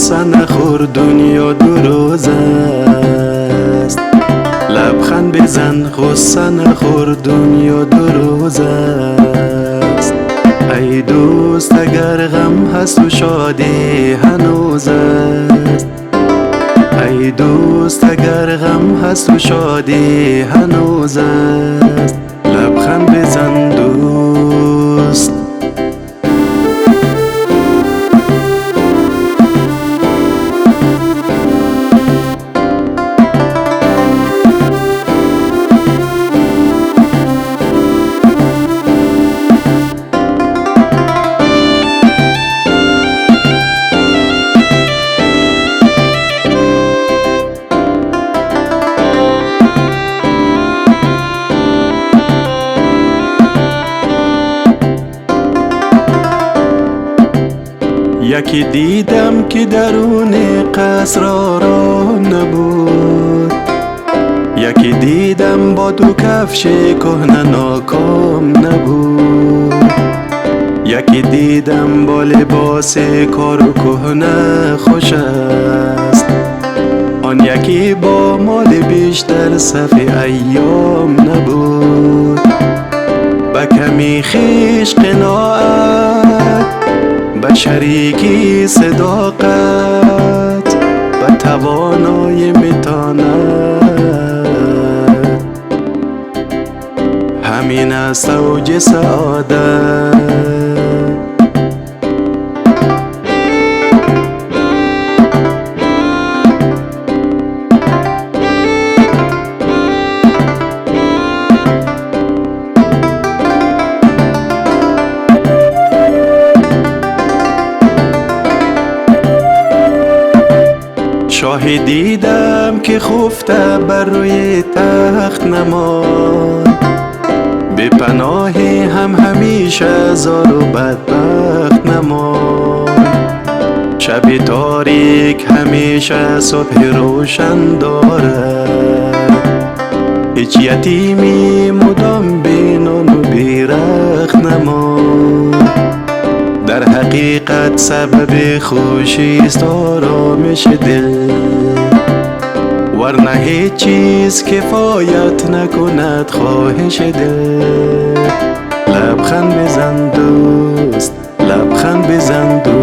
غصه نخور دنیا دو روز است. لبخند بزن غصه نخور دنیا دو روز است. ای دوست اگر غم هست و شادی هنوز است. ای دوست اگر غم هست و شادی هنوز است. لبخند بزن دوست. یکی دیدم که درون قصر آرام نبود. یکی دیدم با دو کفش کهنه ناکام نبود. یکی دیدم با لباس کار و کهنه خوش است. آن یکی با مال بیشتر صف ایام نبود. با کمی خویش قناعت، به شریکی صداقت، به توانای متانت، همین است اوج سعادت. شاهی دیدم که خفته بر روی تخت نماند. به پناهی هم همیشه زار و بدبخت نماند. شب تاریک همیشه صبح روشن دارد. هیچ یتیمی مدام بی نان و بی رخت نماند. در حقیقت سبب خوشی است آرامش دل، ورنه هیچ چیز کفایت نکند خواهش دل. لبخند بزن دوست، لبخند بزن دوست.